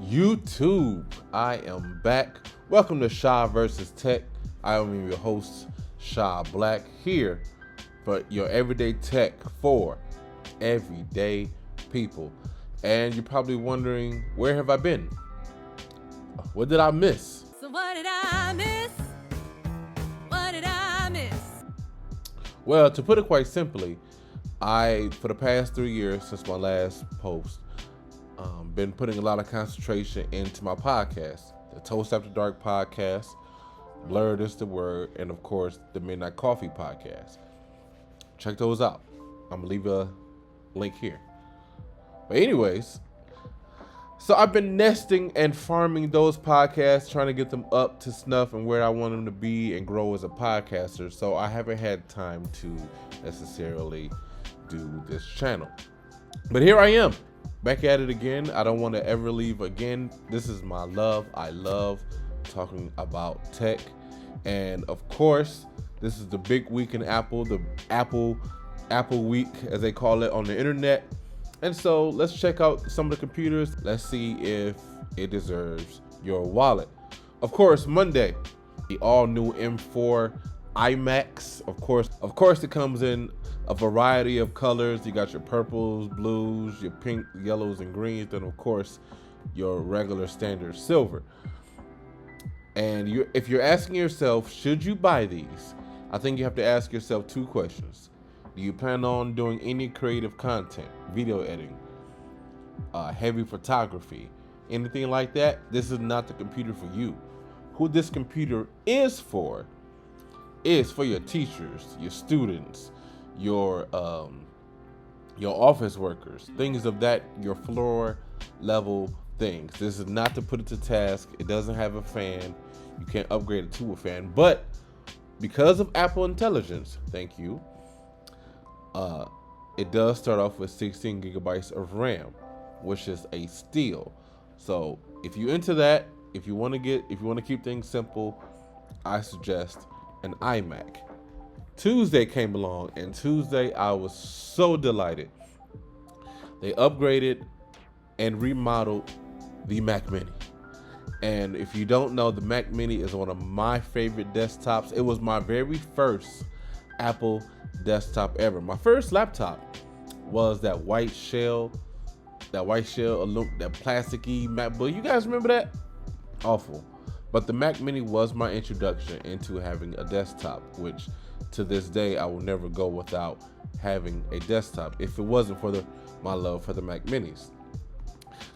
YouTube, I am back. Welcome to Sha versus Tech. I am your host, Sha Black, here for your everyday tech for everyday people. And you're probably wondering, where have I been? What did I miss? So what did I miss? What did I miss? Well, to put it quite simply, for the past 3 years since my last post, been putting a lot of concentration into my podcast, the Toast After Dark podcast, Blurred is the Word, and of course, the Midnight Coffee podcast. Check those out. I'm gonna leave a link here. But anyways, so I've been nesting and farming those podcasts, trying to get them up to snuff and where I want them to be and grow as a podcaster. So I haven't had time to necessarily do this channel. But here I am, back at it again. I don't want to ever leave again. This is my love. I love talking about tech. And of course, this is the big week in Apple, the Apple week, as they call it on the internet. And so let's check out some of the computers. Let's see if it deserves your wallet. Of course, Monday, the all new M4 iMacs. Of course, it comes in a variety of colors. You got your purples, blues, your pink, yellows, and greens. Then of course, your regular standard silver. And if you're asking yourself, should you buy these? I think you have to ask yourself two questions. Do you plan on doing any creative content, video editing, heavy photography, anything like that? This is not the computer for you. Who this computer is for your teachers, your students, your office workers, things of that, your floor level things. This is not to put it to task. It doesn't have a fan. You can't upgrade it to a fan. But because of Apple Intelligence, thank you, it does start off with 16 gigabytes of RAM, which is a steal. So if you're into that, if you want to keep things simple, I suggest an iMac. Tuesday came along, and Tuesday I was so delighted. They upgraded and remodeled the Mac Mini. And if you don't know, the Mac Mini is one of my favorite desktops. It was my very first Apple desktop ever. My first laptop was that white shell, that plasticky MacBook. You guys remember that? Awful. But the Mac Mini was my introduction into having a desktop, which to this day I will never go without having a desktop if it wasn't for my love for the Mac Minis.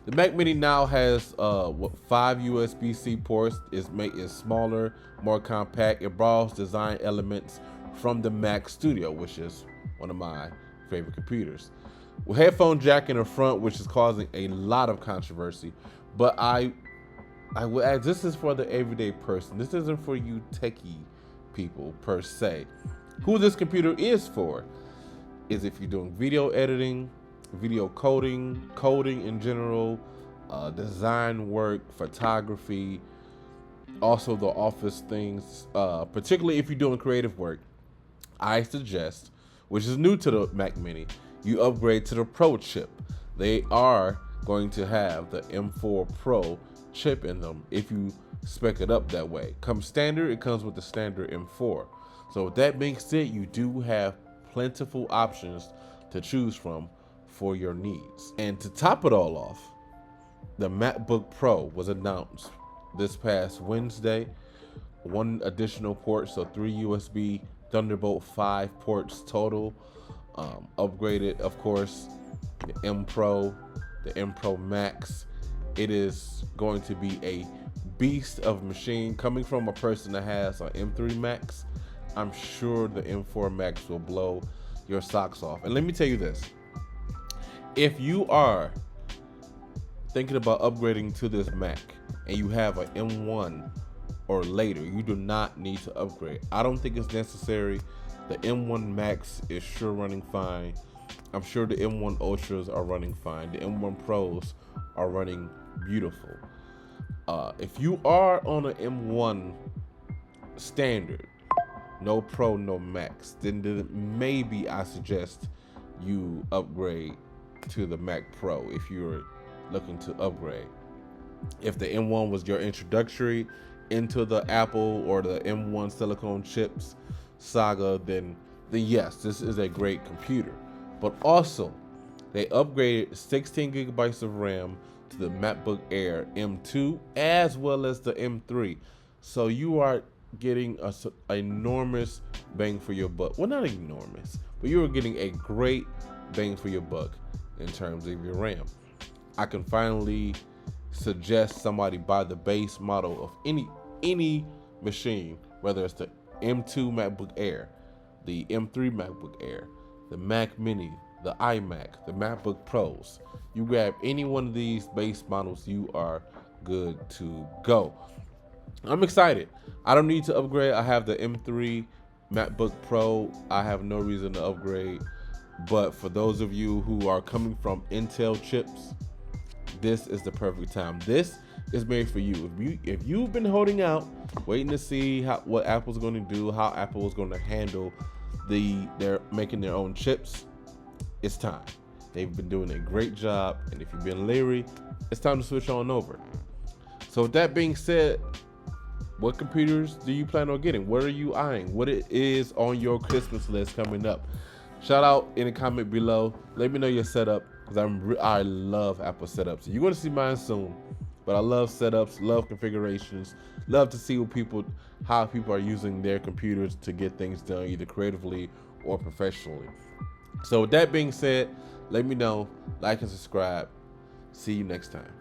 The Mac Mini now has 5 USB-C ports. Is smaller, more compact. It borrows design elements from the Mac Studio, which is one of my favorite computers. With headphone jack in the front, which is causing a lot of controversy. But I would add, this is for the everyday person. This isn't for you techie people per se. Who this computer is for is if you're doing video editing, video coding in general, design work, photography, also the office things, particularly if you're doing creative work. I suggest, which is new to the Mac Mini, you upgrade to the Pro chip. They are going to have the M4 Pro chip in them if you spec it up that way. Come standard, it comes with the standard M4. So with that being said, you do have plentiful options to choose from for your needs. And to top it all off, the MacBook Pro was announced this past Wednesday. 1 additional port, so 3 USB Thunderbolt 5 ports total. Upgraded, of course, the M Pro, the M Pro Max. It is going to be a beast of a machine. Coming from a person that has an M3 Max, I'm sure the M4 Max will blow your socks off. And let me tell you this. If you are thinking about upgrading to this Mac and you have an M1 or later, you do not need to upgrade. I don't think it's necessary. The M1 Max is sure running fine. I'm sure the M1 Ultras are running fine. The M1 Pros are running beautiful. If you are on an M1 standard, no Pro, no Max, then maybe I suggest you upgrade to the Mac Pro if you're looking to upgrade. If the M1 was your introductory into the Apple or the M1 silicone chips saga, then yes, this is a great computer. But also, they upgraded 16 gigabytes of RAM to the MacBook Air M2 as well as the M3. So you are getting a enormous bang for your buck. Well, not enormous, but you are getting a great bang for your buck in terms of your RAM. I can finally suggest somebody buy the base model of any machine, whether it's the M2 MacBook Air, the M3 MacBook Air, the Mac Mini, the iMac, the MacBook Pros. You grab any one of these base models, you are good to go. I'm excited. I don't need to upgrade. I have the M3 MacBook Pro. I have no reason to upgrade. But for those of you who are coming from Intel chips, this is the perfect time. This is made for you. If you've been holding out, waiting to see what Apple's going to do, how Apple is going to handle they're making their own chips, it's time. They've been doing a great job, and if you've been leery, it's time to switch on over. So with that being said, what computers do you plan on getting? What are you eyeing? What it is on your Christmas list coming up? Shout out in the comment below. Let me know your setup, because I love Apple setups. You're going to see mine soon, but I love setups, love configurations, love to see how people are using their computers to get things done, either creatively or professionally. So with that being said, let me know, like and subscribe. See you next time.